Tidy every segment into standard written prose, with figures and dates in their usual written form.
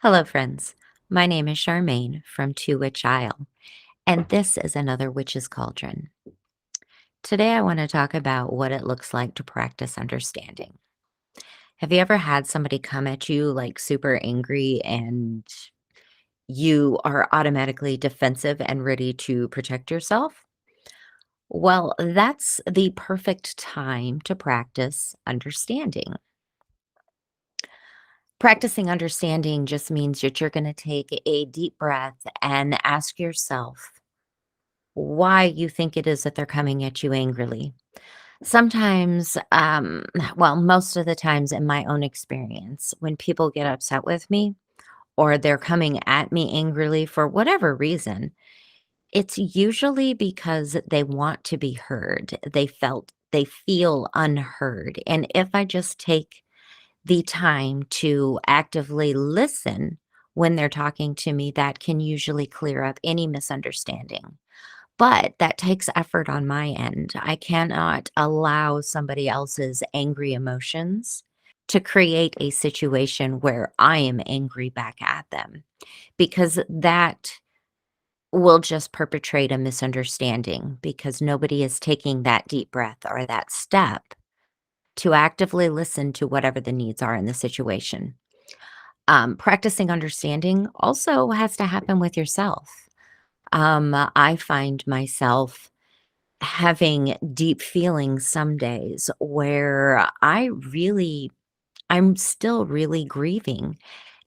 Hello, friends. My name is Charmaine from Two Witch Isle, and this is another Witch's Cauldron. Today, I want to talk about what it looks like to practice understanding. Have you ever had somebody come at you like super angry and you are automatically defensive and ready to protect yourself? Well, that's the perfect time to practice understanding. Practicing understanding just means that you're going to take a deep breath and ask yourself, why you think it is that they're coming at you angrily. Sometimes, well, most of the times in my own experience, when people get upset with me or they're coming at me angrily for whatever reason, it's usually because they want to be heard. They feel unheard. And if I just take the time to actively listen when they're talking to me, that can usually clear up any misunderstanding. But that takes effort on my end. I cannot allow somebody else's angry emotions to create a situation where I am angry back at them, because that will just perpetrate a misunderstanding because nobody is taking that deep breath or that step to actively listen to whatever the needs are in the situation. Practicing understanding also has to happen with yourself. I find myself having deep feelings some days where I'm still really grieving.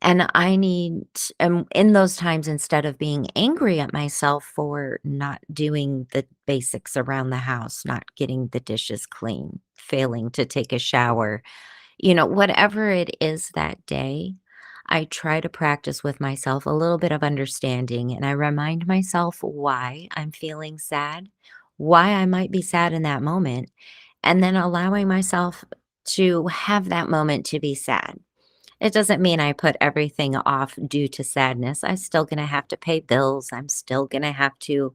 And I need, in those times, instead of being angry at myself for not doing the basics around the house, not getting the dishes clean, failing to take a shower, whatever it is that day, I try to practice with myself a little bit of understanding and I remind myself why I'm feeling sad, why I might be sad in that moment, and then allowing myself to have that moment to be sad. It doesn't mean I put everything off due to sadness. I'm still going to have to pay bills. I'm still going to have to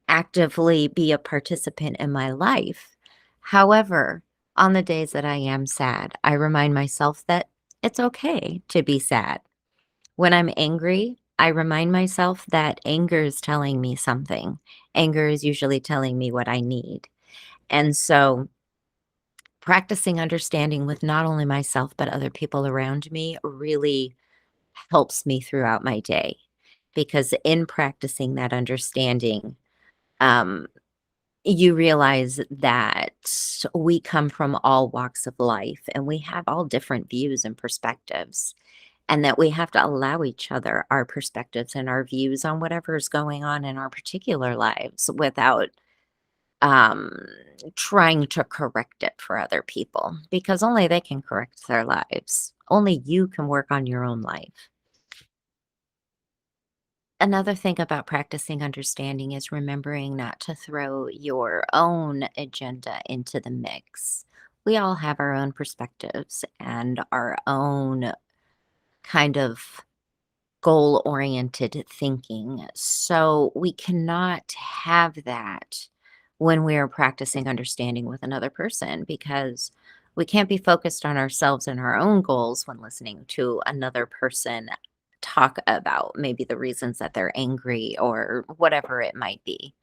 actively be a participant in my life. However, on the days that I am sad, I remind myself that it's okay to be sad. When I'm angry, I remind myself that anger is telling me something. Anger is usually telling me what I need. And so, practicing understanding with not only myself, but other people around me really helps me throughout my day. Because in practicing that understanding, um, you realize that we come from all walks of life and we have all different views and perspectives, and that we have to allow each other our perspectives and our views on whatever is going on in our particular lives without um, trying to correct it for other people because only they can correct their lives. Only you can work on your own life. Another thing about practicing understanding is remembering not to throw your own agenda into the mix. We all have our own perspectives and our own kind of goal oriented thinking. So we cannot have that when we are practicing understanding with another person because we can't be focused on ourselves and our own goals when listening to another person talk about maybe the reasons that they're angry or whatever it might be.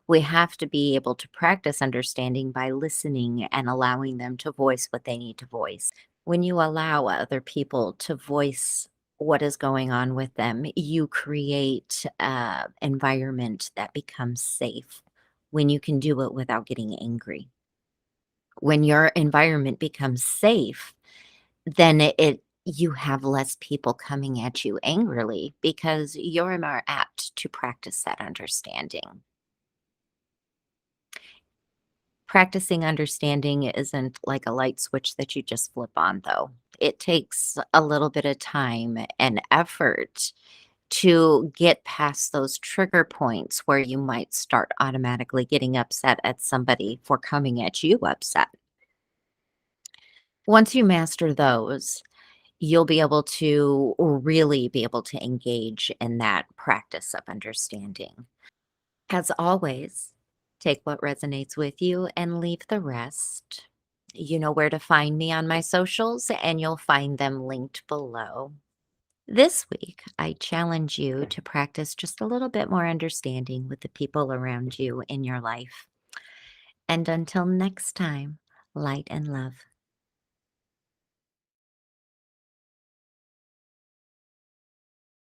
We have to be able to practice understanding by listening and allowing them to voice what they need to voice. When you allow other people to voice what is going on with them, you create an environment that becomes safe when you can do it without getting angry. When your environment becomes safe, then you have less people coming at you angrily because you're more apt to practice that understanding. Practicing understanding isn't like a light switch that you just flip on, though. It takes a little bit of time and effort to get past those trigger points where you might start automatically getting upset at somebody for coming at you upset. Once you master those, you'll be able to really be able to engage in that practice of understanding. As always, take what resonates with you and leave the rest. You know where to find me on my socials, and you'll find them linked below. This week, I challenge you to practice just a little bit more understanding with the people around you in your life. And until next time, light and love.